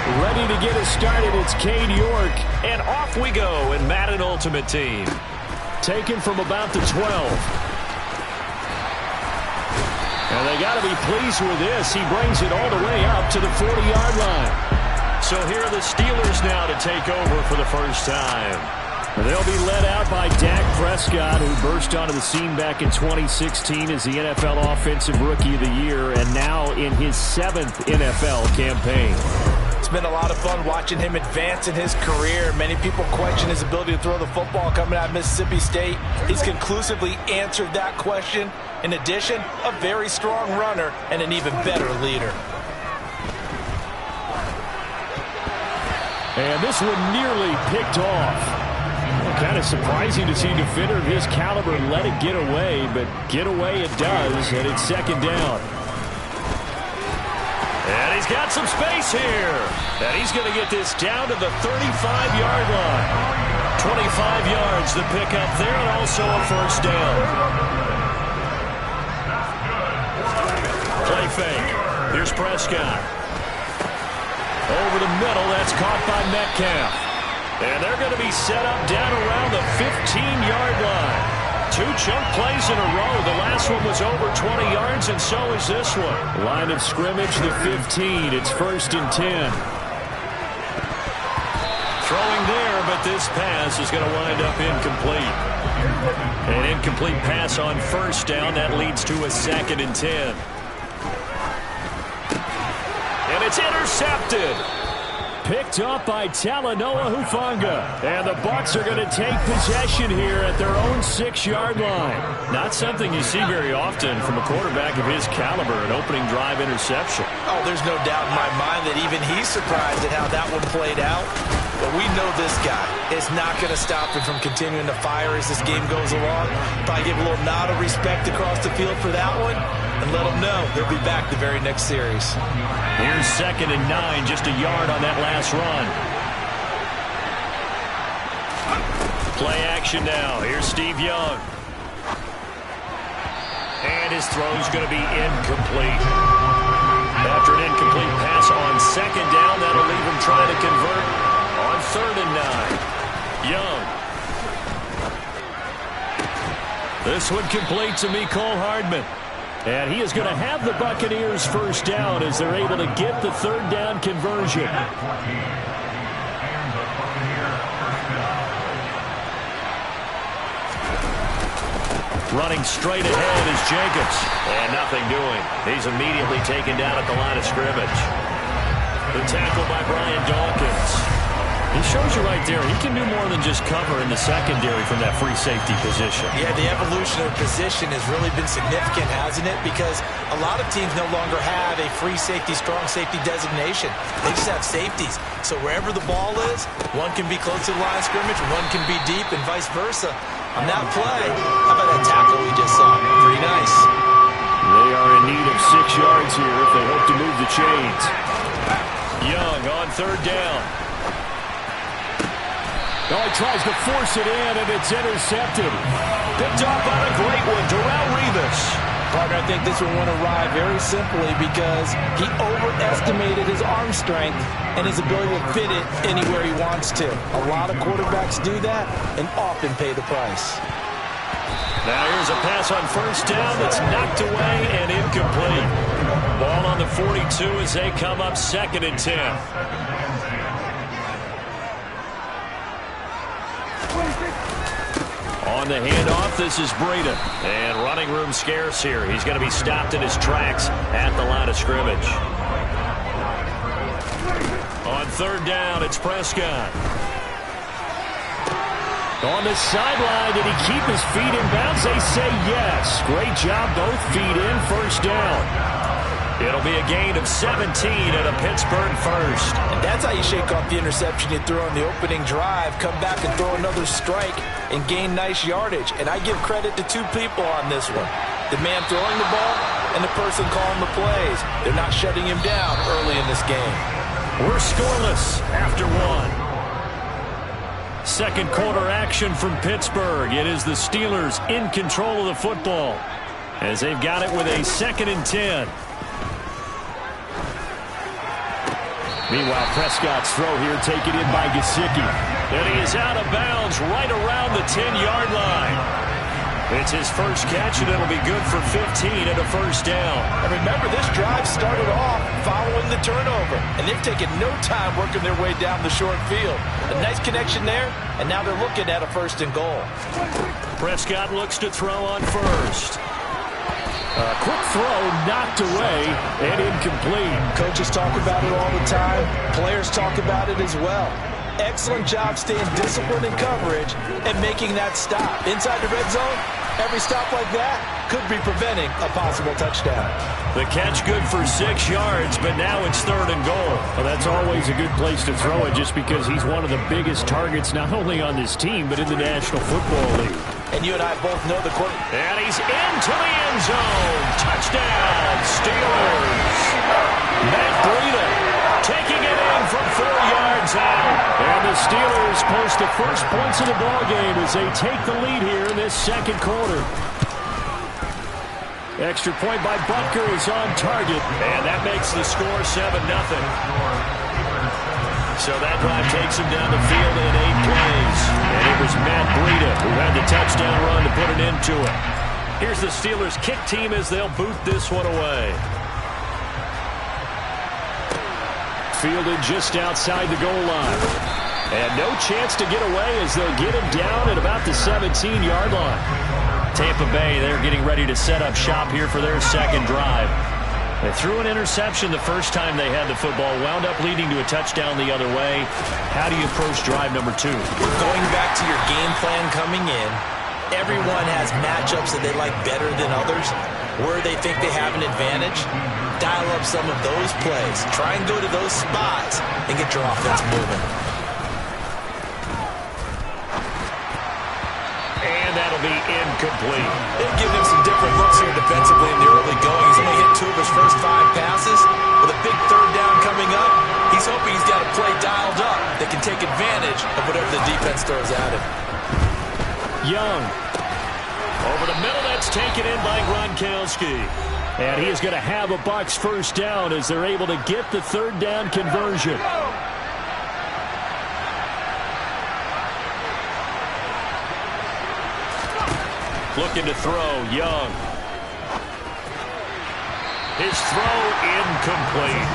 Ready to get us started, it's Cade York. And off we go in Madden Ultimate Team. Taken from about the 12. And they got to be pleased with this. He brings it all the way up to the 40-yard line. So here are the Steelers now to take over for the first time. They'll be led out by Dak Prescott, who burst onto the scene back in 2016 as the NFL Offensive Rookie of the Year, and now in his 7th NFL campaign. It's been a lot of fun watching him advance in his career. Many people question his ability to throw the football coming out of Mississippi State. He's conclusively answered that question. In addition, a very strong runner and an even better leader. And this one nearly picked off. Kind of surprising to see a defender of his caliber let it get away, but get away it does, and it's second down. And he's got some space here. And he's going to get this down to the 35-yard line. 25 yards the pickup there, and also a first down. Play fake. Here's Prescott. Over the middle, that's caught by Metcalf. And they're going to be set up down around the 15-yard line. 2 chunk plays in a row. The last one was over 20 yards, and so is this one. Line of scrimmage, the 15. It's 1st and 10. Throwing there, but this pass is going to wind up incomplete. An incomplete pass on first down. That leads to a 2nd and 10. And it's intercepted. Picked up by Talanoa Hufanga. And the Bucs are going to take possession here at their own 6-yard line. Not something you see very often from a quarterback of his caliber, an opening drive interception. Oh, there's no doubt in my mind that even he's surprised at how that one played out. But we know this guy is not going to stop him from continuing to fire as this game goes along. Probably give a little nod of respect across the field for that one, and let him know he'll be back the very next series. Here's 2nd and 9, just a yard on that last run. Play action now. Here's Steve Young. And his throw's going to be incomplete. After an incomplete pass on 2nd down, that'll leave him trying to convert on 3rd and 9. Young. This one complete to Mecole Hardman. And he is going to have the Buccaneers first down as they're able to get the 3rd down conversion. Running straight ahead is Jacobs. And nothing doing. He's immediately taken down at the line of scrimmage. The tackle by Brian Dawkins. He shows you right there, he can do more than just cover in the secondary from that free safety position. Yeah, the evolution of position has really been significant, hasn't it? Because a lot of teams no longer have a free safety, strong safety designation. They just have safeties. So wherever the ball is, one can be close to the line of scrimmage, one can be deep, and vice versa. On that play, how about that tackle we just saw? Pretty nice. They are in need of 6 yards here if they hope to move the chains. Young on 3rd down. Oh, he tries to force it in, and it's intercepted. Picked off on a great one, Darrelle Revis. Partner, I think this one went awry very simply because he overestimated his arm strength and his ability to fit it anywhere he wants to. A lot of quarterbacks do that and often pay the price. Now here's a pass on 1st down that's knocked away and incomplete. Ball on the 42 as they come up 2nd and 10. On the handoff, this is Breida. And running room scarce here. He's going to be stopped in his tracks at the line of scrimmage. On 3rd down, it's Prescott. On the sideline, did he keep his feet in bounds? They say yes. Great job, both feet in, 1st down. It'll be a gain of 17 at a Pittsburgh first. And that's how you shake off the interception you threw on the opening drive. Come back and throw another strike and gain nice yardage. And I give credit to 2 people on this one. The man throwing the ball and the person calling the plays. They're not shutting him down early in this game. We're scoreless after 1. Second quarter action from Pittsburgh. It is the Steelers in control of the football as they've got it with a 2nd and 10. Meanwhile, Prescott's throw here taken in by Gesicki. And he is out of bounds right around the 10-yard line. It's his first catch, and it'll be good for 15 and a first down. And remember, this drive started off following the turnover, and they've taken no time working their way down the short field. A nice connection there, and now they're looking at a 1st and goal. Prescott looks to throw on first. A quick throw knocked away and incomplete. Coaches talk about it all the time. Players talk about it as well. Excellent job staying disciplined in coverage and making that stop. Inside the red zone, every stop like that could be preventing a possible touchdown. The catch good for 6 yards, but now it's 3rd and goal. Well, that's always a good place to throw it just because he's one of the biggest targets not only on this team but in the National Football League. And you and I both know the quarterback. And he's into the end zone. Touchdown, Steelers. Matt Breida taking it in from 4 yards out. And the Steelers post the first points of the ballgame as they take the lead here in this 2nd quarter. Extra point by Butker is on target. And that makes the score 7-0. So that drive takes him down the field in 8 plays. And it was Matt Breida who had the touchdown run to put it into it. Here's the Steelers kick team as they'll boot this one away. Fielded just outside the goal line. And no chance to get away as they'll get him down at about the 17-yard line. Tampa Bay, they're getting ready to set up shop here for their 2nd drive. They threw an interception the first time they had the football, wound up leading to a touchdown the other way. How do you approach drive number 2? Going back to your game plan coming in, everyone has matchups that they like better than others. Where they think they have an advantage, dial up some of those plays. Try and go to those spots and get your offense moving. And that'll be incomplete. They've given him some different looks here defensively in the early going. He's only hit 2 of his first 5 passes. With a big 3rd down coming up, he's hoping he's got a play dialed up that can take advantage of whatever the defense throws at him. Young. Over the middle, that's taken in by Gronkowski. And he is going to have a Bucs first down as they're able to get the 3rd down conversion. Looking to throw, Young. His throw incomplete.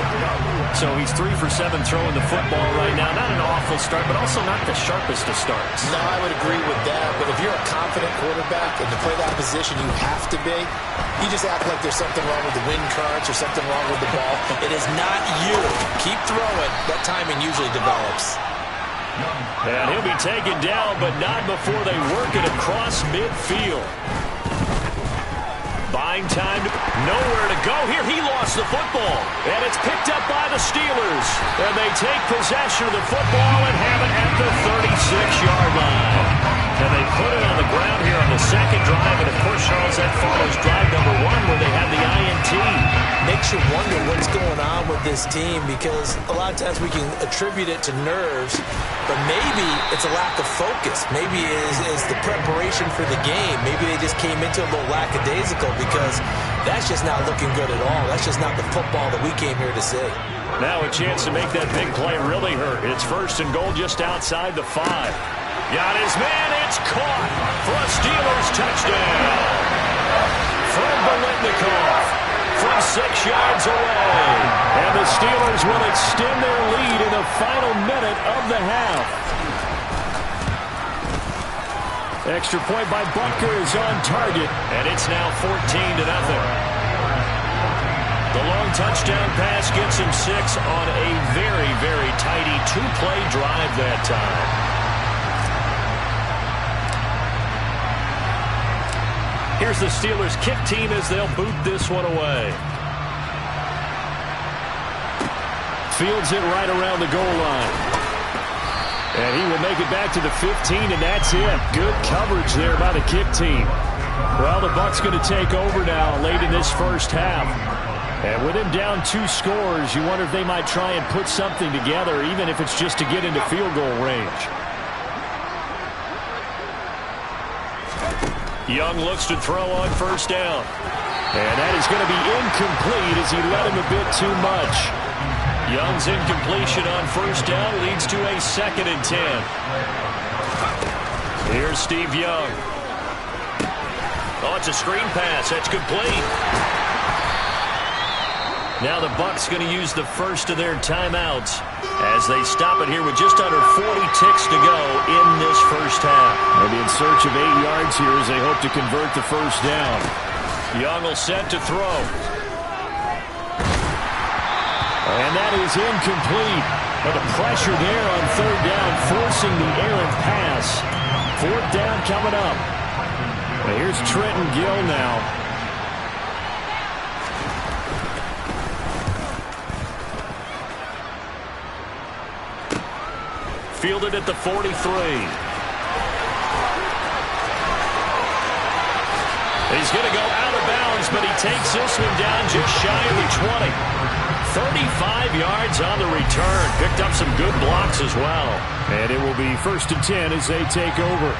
So he's 3 for 7 throwing the football right now. Not an awful start, but also not the sharpest of starts. No, I would agree with that. But if you're a confident quarterback and to play that position you have to be, you just act like there's something wrong with the wind currents or something wrong with the ball. It is not you. Keep throwing. That timing usually develops. And he'll be taken down, but not before they work it across midfield. Buying time, nowhere to go. Here he lost the football, and it's picked up by the Steelers. And they take possession of the football and have it at the 36-yard line. And they put it on the ground here on the 2nd drive, and of course, Charles, that follows drive number 1 where they had the INT. Makes you wonder what's going on with this team because a lot of times we can attribute it to nerves, but maybe it's a lack of focus. Maybe it's the preparation for the game. Maybe they just came into it a little lackadaisical because that's just not looking good at all. That's just not the football that we came here to see. Now a chance to make that big play really hurt. It's 1st and goal just outside the 5. Got his man. It's caught for a Steelers touchdown. From Biletnikoff from 6 yards away. And the Steelers will extend their lead in the final minute of the half. Extra point by Butker is on target. And it's now 14-0. The long touchdown pass gets him 6 on a very, very tidy 2-play drive that time. Here's the Steelers kick team as they'll boot this one away. Fields it right around the goal line. And he will make it back to the 15, and that's it. Good coverage there by the kick team. Well, the Bucs going to take over now late in this first half. And with him down 2 scores, you wonder if they might try and put something together, even if it's just to get into field goal range. Young looks to throw on first down. And that is going to be incomplete as he led him a bit too much. Young's incompletion on first down leads to a 2nd and 10. Here's Steve Young. Oh, it's a screen pass. That's complete. Now the Bucs going to use the first of their timeouts as they stop it here with just under 40 ticks to go in this first half. Maybe in search of 8 yards here as they hope to convert the first down. Young will set to throw. And that is incomplete. But the pressure there on 3rd down, forcing the errant pass. 4th down coming up. Now here's Trenton Gill now. Fielded at the 43. He's going to go out of bounds, but he takes this one down just shy of the 20. 35 yards on the return. Picked up some good blocks as well. And it will be 1st and 10 as they take over.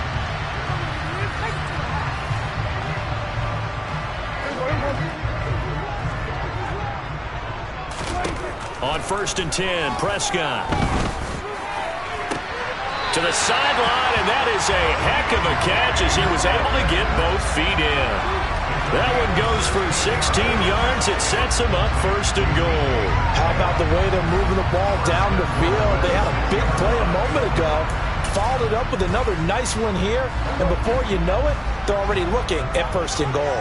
On 1st and 10, Prescott. To the sideline, and that is a heck of a catch as he was able to get both feet in. That one goes for 16 yards. It sets him up 1st and goal. How about the way they're moving the ball down the field? They had a big play a moment ago. Followed it up with another nice one here. And before you know it, they're already looking at 1st and goal.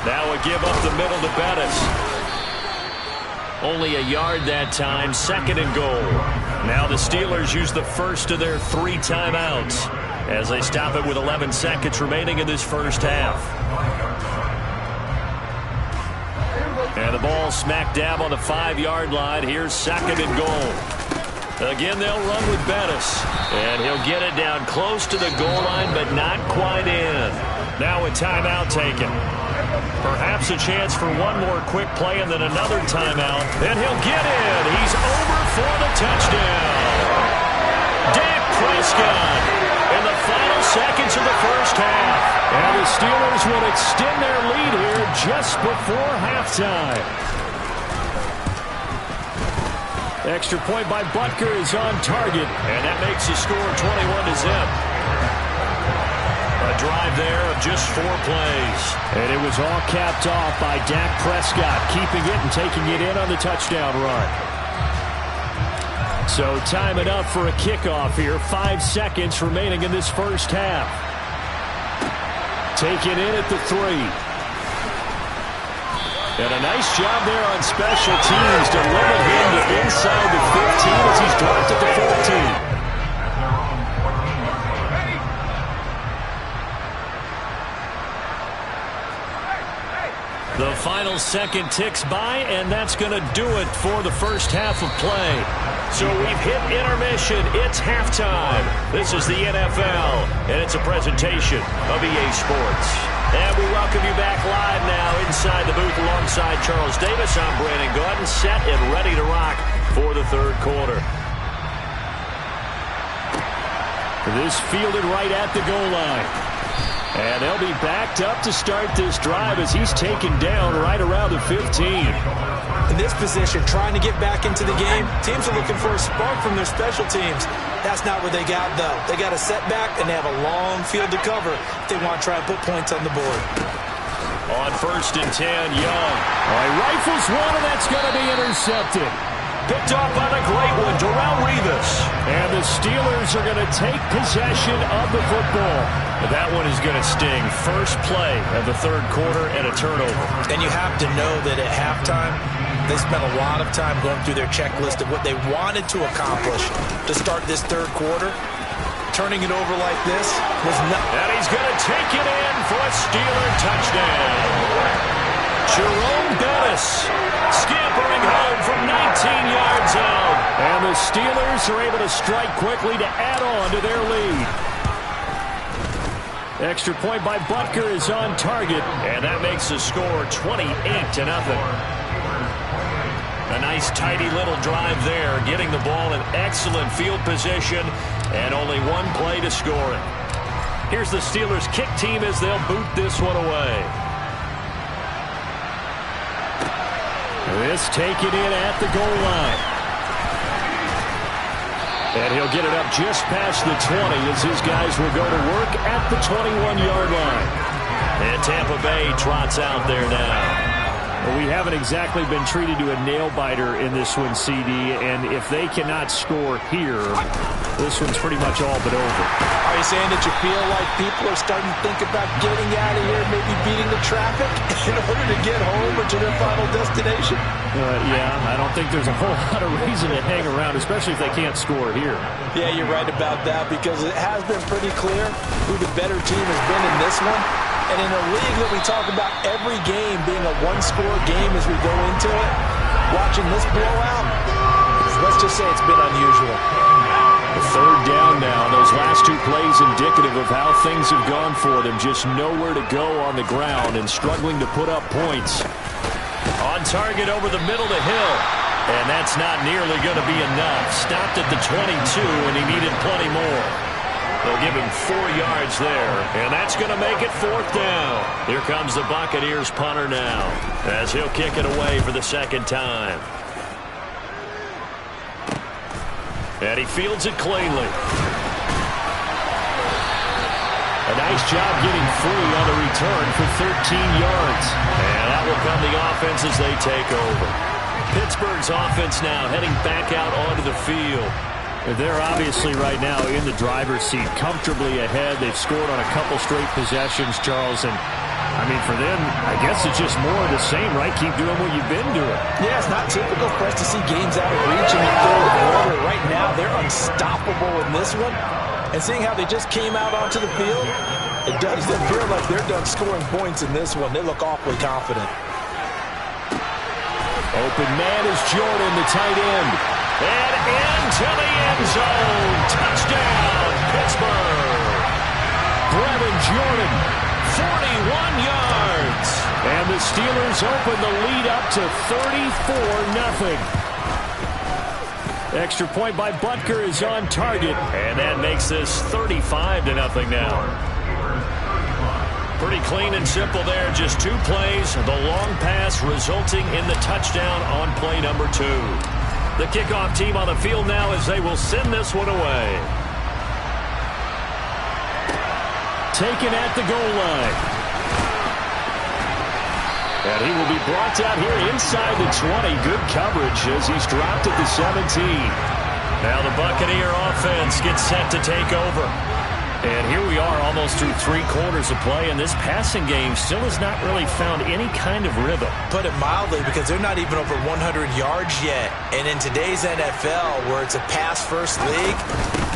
Now a give up the middle to Bettis. Only a yard that time, 2nd and goal. Now the Steelers use the first of their 3 timeouts as they stop it with 11 seconds remaining in this first half. And the ball smack dab on the 5-yard line. Here's 2nd and goal. Again, they'll run with Bettis. And he'll get it down close to the goal line, but not quite in. Now a timeout taken. Perhaps a chance for one more quick play and then another timeout. And he'll get in. He's over for the touchdown. Dak Prescott in the final seconds of the first half. And the Steelers will extend their lead here just before halftime. Extra point by Butker is on target. And that makes the score 21-0. A drive there of just 4 plays. And it was all capped off by Dak Prescott, keeping it and taking it in on the touchdown run. So time it up for a kickoff here. 5 seconds remaining in this first half. Taken in at the 3. And a nice job there on special teams to limit him to inside the 15 as he's dropped at the 14. The final second ticks by, and that's going to do it for the first half of play. So we've hit intermission. It's halftime. This is the NFL, and it's a presentation of EA Sports. And we welcome you back live now inside the booth alongside Charles Davis. I'm Brandon Gaudin, set and ready to rock for the 3rd quarter. This fielded right at the goal line. And they'll be backed up to start this drive as he's taken down right around the 15. In this position, trying to get back into the game, teams are looking for a spark from their special teams. That's not what they got, though. They got a setback, and they have a long field to cover if they want to try and put points on the board. On 1st and 10, Young. He rifles one, and that's going to be intercepted. Picked off on a great one, Darrelle Revis. And the Steelers are going to take possession of the football. That one is going to sting. First play of the 3rd quarter and a turnover. And you have to know that at halftime, they spent a lot of time going through their checklist of what they wanted to accomplish to start this 3rd quarter. Turning it over like this was not. And he's going to take it in for a Steeler touchdown. Jerome Bettis scampering home from 19 yards out. And the Steelers are able to strike quickly to add on to their lead. Extra point by Butker is on target. And that makes the score 28-0. A nice tidy little drive there, getting the ball in excellent field position, and only one play to score it. Here's the Steelers kick team as they'll boot this one away. This taken in at the goal line. And he'll get it up just past the 20 as his guys will go to work at the 21-yard line. And Tampa Bay trots out there now. Well, we haven't exactly been treated to a nail-biter in this one, CD, and if they cannot score here, this one's pretty much all but over. Are you saying that you feel like people are starting to think about getting out of here, maybe beating the traffic in order to get home or to their final destination? Yeah, I don't think there's a whole lot of reason to hang around, especially if they can't score here. Yeah, you're right about that because it has been pretty clear who the better team has been in this one. And in a league that we talk about every game being a one-score game as we go into it, watching this blowout, let's just say it's been unusual. The third down now. Those last two plays indicative of how things have gone for them. Just nowhere to go on the ground and struggling to put up points. On target over the middle to Hill. And that's not nearly going to be enough. Stopped at the 22, and he needed plenty more. They'll give him 4 yards there, and that's going to make it 4th down. Here comes the Buccaneers punter now, as he'll kick it away for the second time. And he fields it cleanly. A nice job getting free on the return for 13 yards. And that will come the offense as they take over. Pittsburgh's offense now heading back out onto the field. They're obviously right now in the driver's seat, comfortably ahead. They've scored on a couple straight possessions, Charles. And, I mean, for them, I guess it's just more of the same, right? Keep doing what you've been doing. Yeah, it's not typical for us to see games out of reach in the third quarter. Right now, they're unstoppable in this one. And seeing how they just came out onto the field, it does feel like they're done scoring points in this one. They look awfully confident. Open man is Jordan, the tight end. And into the end zone. Touchdown, Pittsburgh. Brevin Jordan, 41 yards. And the Steelers open the lead up to 34-0. Extra point by Butker is on target. And that makes this 35-0 now. Pretty clean and simple there. Just 2 plays. The long pass resulting in the touchdown on play number 2. The kickoff team on the field now as they will send this one away. Taken at the goal line. And he will be brought down here inside the 20. Good coverage as he's dropped at the 17. Now the Buccaneer offense gets set to take over. And here we are almost through 3 quarters of play, and this passing game still has not really found any kind of rhythm. Put it mildly, because they're not even over 100 yards yet. And in today's NFL, where it's a pass-first league,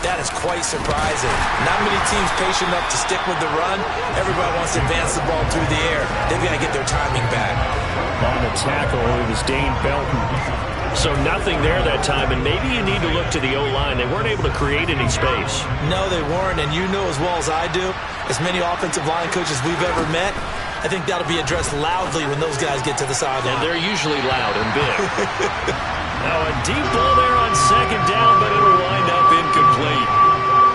that is quite surprising. Not many teams patient enough to stick with the run. Everybody wants to advance the ball through the air. They've got to get their timing back. On the tackle, it was Dane Belton. So nothing there that time, and maybe you need to look to the O-line. They weren't able to create any space. No, they weren't, and you know as well as I do, as many offensive line coaches we've ever met, I think that'll be addressed loudly when those guys get to the sideline. And they're usually loud and big. Now a deep ball there on second down, but it'll wind up incomplete.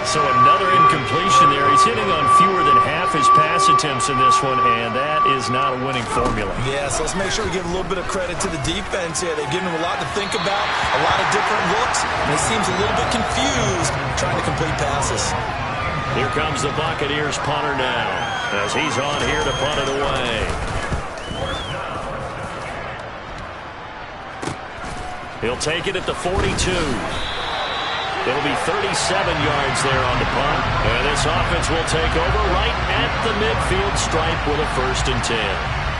So another incompletion there. He's hitting on fewer than half his pass attempts in this one, and that is not a winning formula. Yeah, so let's make sure we give a little bit of credit to the defense here. They've given him a lot to think about, a lot of different looks, and he seems a little bit confused trying to complete passes. Here comes the Buccaneers punter now, as he's on here to punt it away. He'll take it at the 42. It'll be 37 yards there on the punt. And this offense will take over right at the midfield stripe with a 1st and 10.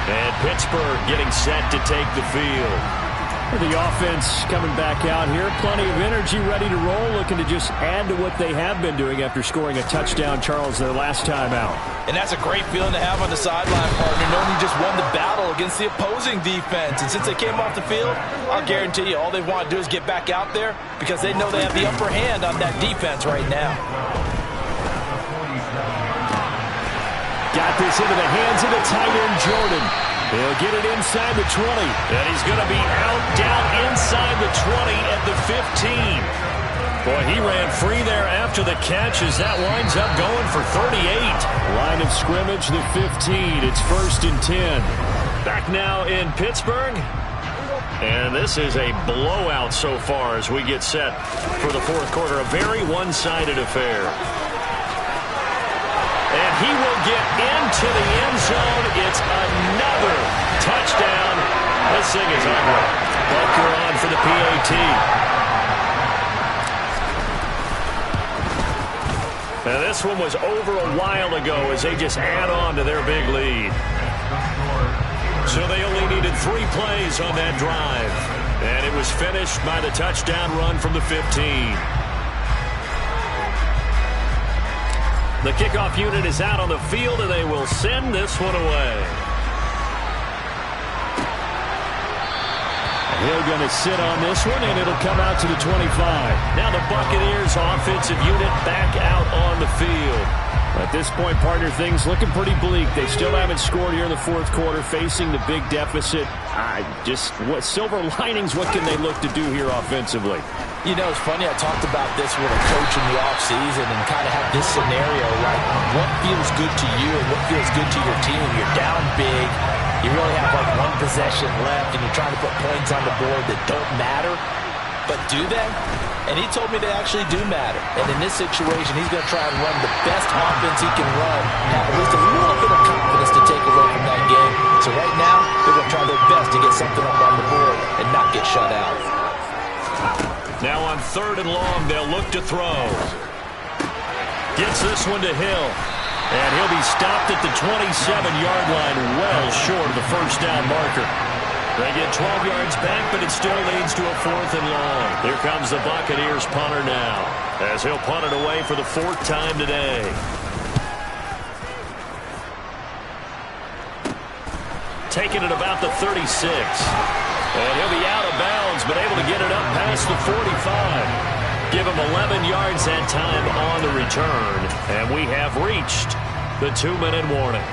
And Pittsburgh getting set to take the field. The offense coming back out here. Plenty of energy, ready to roll, looking to just add to what they have been doing after scoring a touchdown, Charles, their last time out. And that's a great feeling to have on the sideline, partner, knowing you just won the battle against the opposing defense. And since they came off the field, I'll guarantee you all they want to do is get back out there because they know they have the upper hand on that defense right now. Got this into the hands of the tight end, Jordan. He'll get it inside the 20. And he's going to be out down inside the 20 at the 15. Boy, he ran free there after the catch as that winds up going for 38. Line of scrimmage, the 15. It's 1st and 10. Back now in Pittsburgh. And this is a blowout so far as we get set for the fourth quarter. A very one-sided affair. And he will get into the end zone. It's another touchdown. This thing is ugly. Butker on for the PAT. Now this one was over a while ago as they just add on to their big lead. So they only needed 3 plays on that drive. And it was finished by the touchdown run from the 15. The kickoff unit is out on the field, and they will send this one away. Hill going to sit on this one, and it'll come out to the 25. Now the Buccaneers offensive unit back out on the field. At this point, partner, things looking pretty bleak. They still haven't scored here in the fourth quarter, facing the big deficit. What silver linings, what can they look to do here offensively? You know, it's funny, I talked about this with a coach in the offseason and kind of have this scenario, like what feels good to you and what feels good to your team. You're down big, you really have like 1 possession left, and you're trying to put points on the board that don't matter. But do they? And he told me they actually do matter. And in this situation, he's going to try and run the best offense he can run and have at least a little bit of confidence to take away from that game. So right now, they're going to try their best to get something up on the board and not get shut out. Now on 3rd and long, they'll look to throw. Gets this one to Hill. And he'll be stopped at the 27-yard line, well short of the first down marker. They get 12 yards back, but it still leads to a 4th and long. Here comes the Buccaneers punter now, as he'll punt it away for the 4th time today. Taking it about the 36. And he'll be out of bounds, but able to get it up past the 45. Give him 11 yards that time on the return. And we have reached the 2-minute warning.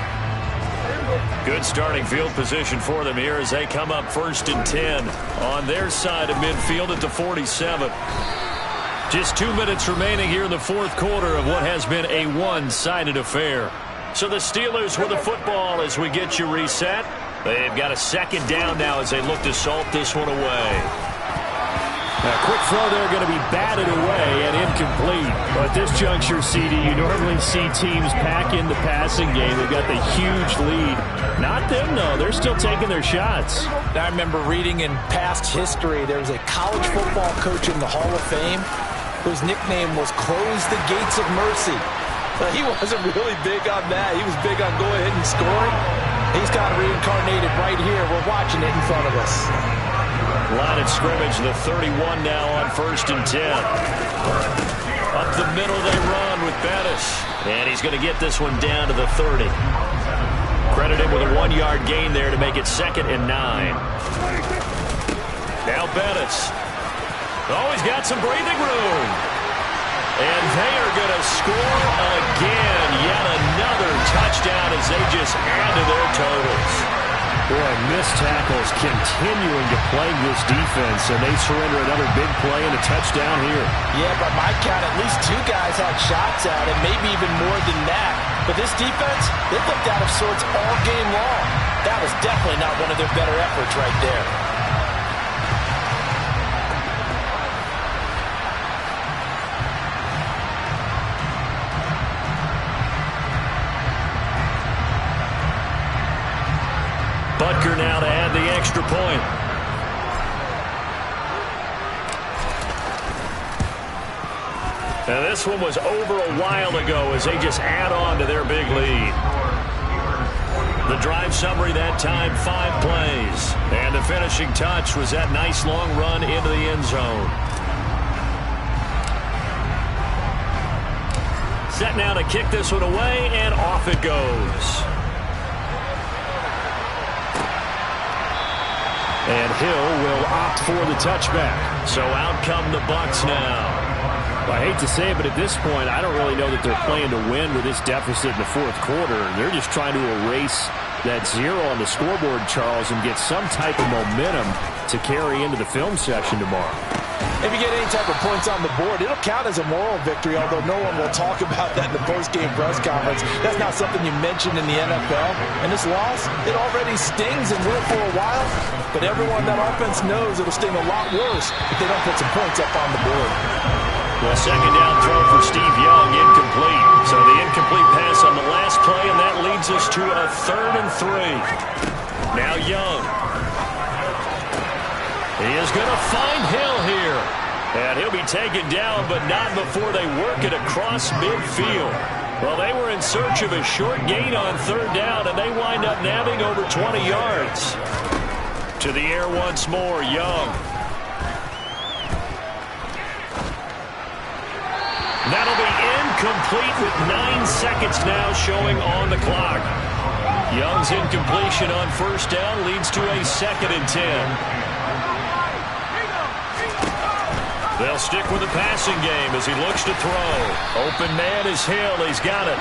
Good starting field position for them here as they come up 1st and 10 on their side of midfield at the 47. Just 2 minutes remaining here in the fourth quarter of what has been a one-sided affair. So the Steelers with the football as we get you reset. They've got a 2nd down now as they look to salt this one away. A quick throw there going to be batted away and incomplete. But at this juncture, CD, you normally see teams pack in the passing game. They've got the huge lead. Not them, though. They're still taking their shots. I remember reading in past history, there was a college football coach in the Hall of Fame whose nickname was Close the Gates of Mercy. But he wasn't really big on that. He was big on go ahead and scoring. He's kind of reincarnated right here. We're watching it in front of us. Line of scrimmage, the 31 now on 1st and 10. Up the middle they run with Bettis. And he's going to get this one down to the 30. Credit him with a 1-yard gain there to make it 2nd and 9. Now Bettis. Oh, he's got some breathing room. And they are going to score again. Yet another touchdown as they just add to their totals. Boy, missed tackles continuing to plague this defense, and they surrender another big play and a touchdown here. Yeah, by my count, at least 2 guys had shots at it, maybe even more than that. But this defense, they looked out of sorts all game long. That was definitely not one of their better efforts right there. Butker now to add the extra point. Now this one was over a while ago as they just add on to their big lead. The drive summary that time, 5 plays. And the finishing touch was that nice long run into the end zone. Set now to kick this one away, and off it goes. And Hill will opt for the touchback. So out come the Bucs now. Well, I hate to say it, but at this point, I don't really know that they're playing to win with this deficit in the fourth quarter. They're just trying to erase that 0 on the scoreboard, Charles, and get some type of momentum to carry into the film session tomorrow. If you get any type of points on the board, it'll count as a moral victory, although no one will talk about that in the post-game press conference. That's not something you mentioned in the NFL. And this loss, it already stings and will for a while. but everyone on that offense knows it'll sting a lot worse if they don't put some points up on the board. Well, second down throw for Steve Young, incomplete. So the incomplete pass on the last play, and that leads us to a 3rd and 3. Now Young. He is going to find Hill here. And he'll be taken down, but not before they work it across midfield. Well, they were in search of a short gain on 3rd down, and they wind up nabbing over 20 yards. To the air once more, Young. That'll be incomplete with 9 seconds now showing on the clock. Young's incompletion on 1st down leads to a 2nd and 10. They'll stick with the passing game as he looks to throw. Open man is Hill. He's got it.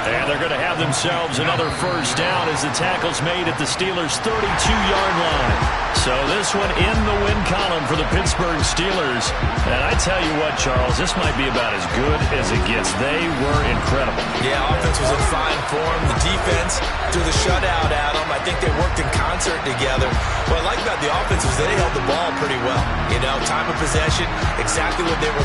And they're going to have themselves another 1st down as the tackle's made at the Steelers' 32-yard line. So this one in the win column for the Pittsburgh Steelers. And I tell you what, Charles, this might be about as good as it gets. They were incredible. Yeah, offense was in fine form. The defense threw the shutout at them. I think they worked in concert together. What I like about the offense was they held the ball pretty well. You know, time of possession, exactly what they were